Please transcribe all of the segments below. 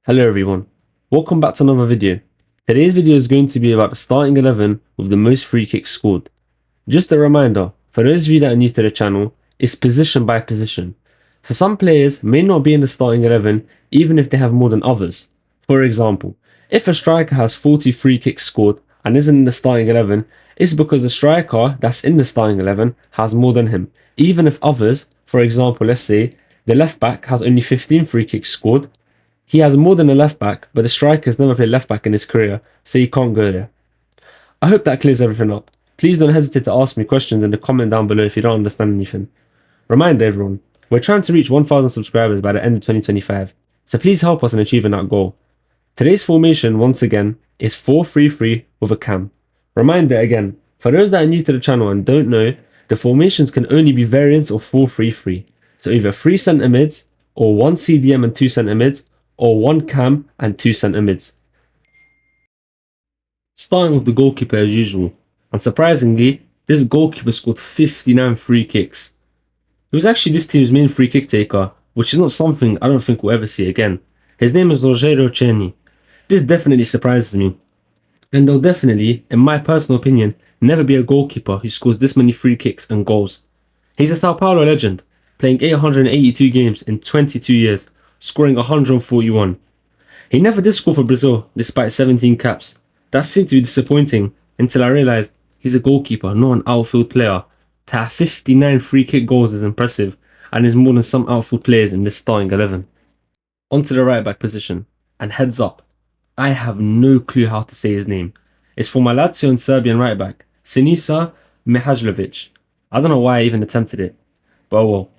Hello everyone, welcome back to another video. Today's video is going to be about the starting 11 with the most free kicks scored. Just a reminder, for those of you that are new to the channel, it's position by position. So some players may not be in the starting 11 even if they have more than others. For example, if a striker has 40 free kicks scored and isn't in the starting 11, it's because the striker that's in the starting 11 has more than him. Even if others, for example, let's say the left back has only 15 free kicks scored, he has more than a left back, but the striker's never played left back in his career, so he can't go there. I hope that clears everything up. Please don't hesitate to ask me questions in the comment down below if you don't understand anything. Reminder everyone, we're trying to reach 1,000 subscribers by the end of 2025, so please help us in achieving that goal. Today's formation, once again, is 4-3-3 with a cam. Reminder again, for those that are new to the channel and don't know, the formations can only be variants of 4-3-3. So either 3 centre mids, or 1 CDM and 2 centre mids, or 1 cam and 2 centre mids. Starting with the goalkeeper as usual, and surprisingly, this goalkeeper scored 59 free kicks. He was actually this team's main free kick taker, which is not something I don't think we'll ever see again. His name is Rogério Ceni. This definitely surprises me, and there'll definitely, in my personal opinion, never be a goalkeeper who scores this many free kicks and goals. He's a Sao Paulo legend, playing 882 games in 22 years, scoring 141. He never did score for Brazil despite 17 caps. That seemed to be disappointing until I realised he's a goalkeeper, not an outfield player. To have 59 free kick goals is impressive and is more than some outfield players in this starting 11. Onto the right back position, and heads up, I have no clue how to say his name. It's for my Lazio and Serbian right back, Sinisa Mihajlovic. I don't know why I even attempted it, but oh well.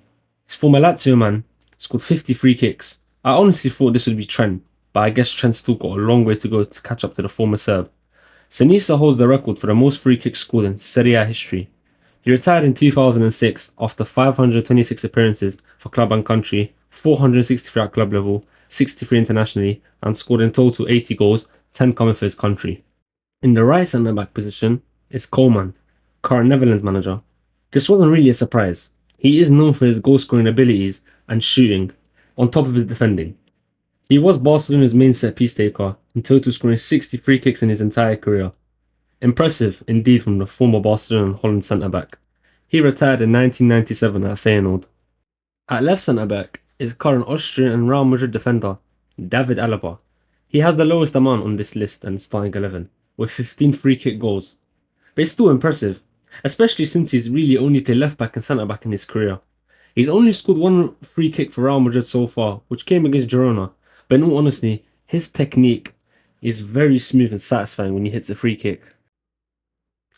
It's for my Lazio man, scored 50 free kicks. I honestly thought this would be Trent, but I guess Trent's still got a long way to go to catch up to the former Serb. Sinisa holds the record for the most free kicks scored in Serie A history. He retired in 2006 after 526 appearances for club and country, 463 at club level, 63 internationally, and scored in total 80 goals, 10 coming for his country. In the right centre back position is Koeman, current Netherlands manager. This wasn't really a surprise. He is known for his goal scoring abilities and shooting, on top of his defending. He was Barcelona's main set piece taker, in total scoring 60 free kicks in his entire career. Impressive indeed from the former Barcelona and Holland centre back. He retired in 1997 at Feyenoord. At left centre back is current Austrian and Real Madrid defender David Alaba. He has the lowest amount on this list and starting 11, with 15 free kick goals. But it's still impressive, especially since he's really only played left back and centre back in his career. He's only scored 1 free kick for Real Madrid so far, which came against Girona, but in all honesty, his technique is very smooth and satisfying when he hits a free kick.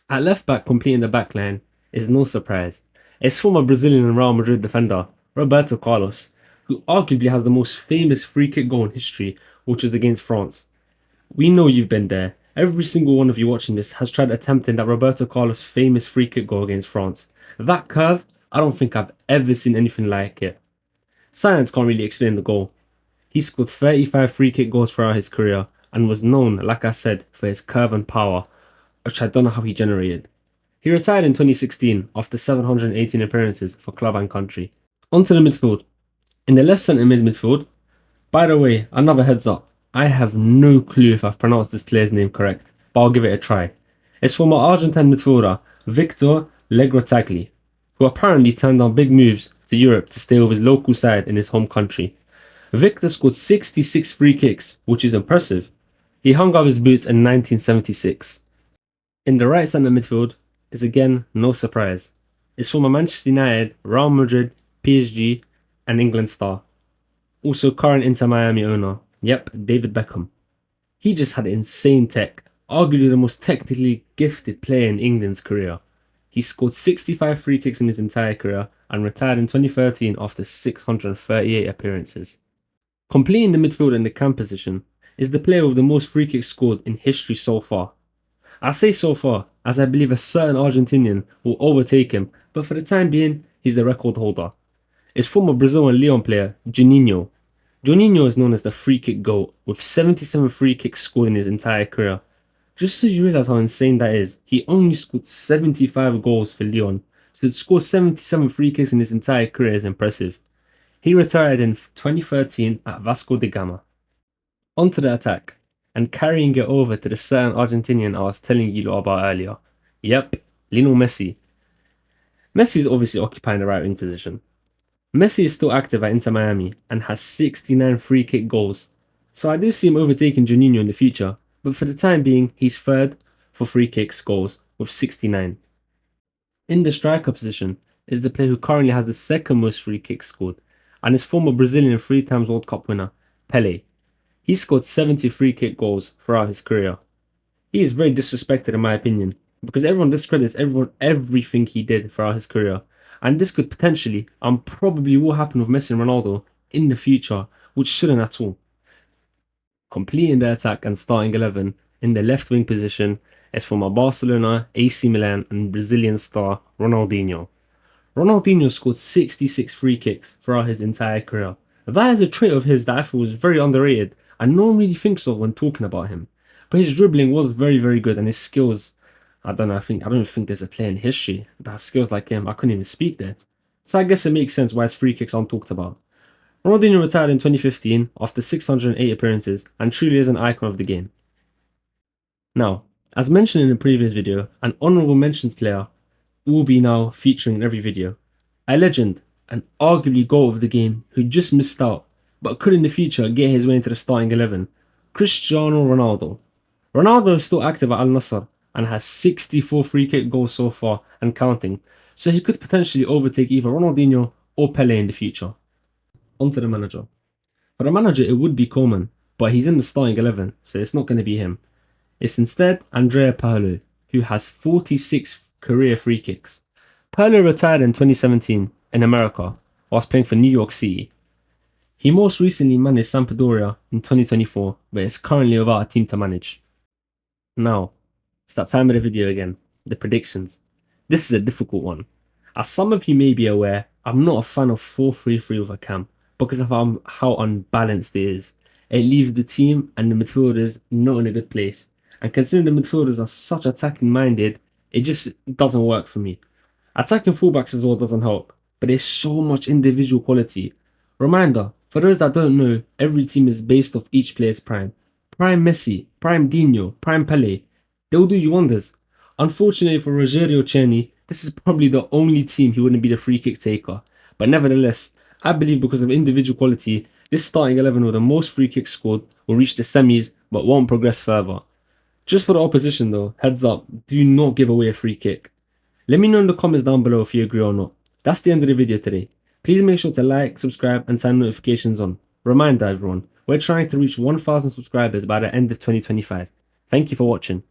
At left back completing the back line is no surprise. It's former Brazilian and Real Madrid defender Roberto Carlos, who arguably has the most famous free kick goal in history, which is against France. We know you've been there. Every single one of you watching this has tried attempting that Roberto Carlos famous free kick goal against France. That curve, I don't think I've ever seen anything like it. Science can't really explain the goal. He scored 35 free kick goals throughout his career and was known, like I said, for his curve and power, which I don't know how he generated. He retired in 2016 after 718 appearances for club and country. Onto the midfield. In the left centre midfield, by the way, another heads up, I have no clue if I've pronounced this player's name correct, but I'll give it a try. It's former Argentine midfielder Victor Legrotagli, who apparently turned down big moves to Europe to stay with his local side in his home country. Victor scored 66 free kicks, which is impressive. He hung up his boots in 1976. In the right centre midfield is again no surprise. It's former Manchester United, Real Madrid, PSG, and England star. Also current Inter Miami owner, David Beckham. He just had insane tech, arguably the most technically gifted player in England's career. He scored 65 free kicks in his entire career and retired in 2013 after 638 appearances. Completing the midfield in the cam position is the player with the most free kicks scored in history so far. I say so far as I believe a certain Argentinian will overtake him, but for the time being, he's the record holder. It's former Brazil and Lyon player Juninho. Juninho is known as the free kick GOAT, with 77 free kicks scored in his entire career. Just so you realise how insane that is, he only scored 75 goals for Lyon, so to score 77 free kicks in his entire career is impressive. He retired in 2013 at Vasco da Gama. Onto the attack, and carrying it over to the certain Argentinian I was telling you lot about earlier. Yep, Lionel Messi. Messi is obviously occupying the right wing position. Messi is still active at Inter Miami and has 69 free kick goals, so I do see him overtaking Juninho in the future, but for the time being, he's third for free kicks goals with 69. In the striker position is the player who currently has the second most free kicks scored, and is former Brazilian 3 times World Cup winner, Pele. He scored 70 free kick goals throughout his career. He is very disrespected in my opinion, because everyone discredits everything he did throughout his career, and this could potentially and probably will happen with Messi and Ronaldo in the future, which shouldn't at all. Completing the attack and starting 11 in the left wing position is former Barcelona, AC Milan, and Brazilian star Ronaldinho. Ronaldinho scored 66 free kicks throughout his entire career. That is a trait of his that I thought was very underrated, and no one really thinks of when talking about him. But his dribbling was very, very good, and his skills, I don't know, I don't think there's a player in history that has skills like him. I couldn't even speak there. So I guess it makes sense why his free kicks aren't talked about. Ronaldinho retired in 2015 after 608 appearances and truly is an icon of the game. Now, as mentioned in the previous video, an honourable mentions player will be now featuring in every video. A legend, an arguably GOAT of the game who just missed out but could in the future get his way into the starting 11, Cristiano Ronaldo. Ronaldo is still active at Al Nassr and has 64 free kick goals so far and counting, so he could potentially overtake either Ronaldinho or Pele in the future. Onto the manager. For the manager it would be Koeman, but he's in the starting 11, so it's not going to be him. It's instead Andrea Pirlo, who has 46 career free kicks. Pirlo retired in 2017 in America whilst playing for New York City. He most recently managed Sampdoria in 2024, but is currently without a team to manage. Now, it's that time of the video again, the predictions. This is a difficult one. As some of you may be aware, I'm not a fan of 4-3-3 with a cam because of how unbalanced it is. It leaves the team and the midfielders not in a good place. And considering the midfielders are such attacking minded, it just doesn't work for me. Attacking fullbacks as well doesn't help, but there's so much individual quality. Reminder, for those that don't know, every team is based off each player's prime. Prime Messi, Prime Dino, Prime Pele, they'll do you wonders. Unfortunately for Rogerio Ceni, this is probably the only team he wouldn't be the free kick taker. But nevertheless, I believe because of individual quality, this starting 11 with the most free kicks scored will reach the semis but won't progress further. Just for the opposition though, heads up, do not give away a free kick. Let me know in the comments down below if you agree or not. That's the end of the video today. Please make sure to like, subscribe and turn notifications on. Reminder everyone, we're trying to reach 1,000 subscribers by the end of 2025. Thank you for watching.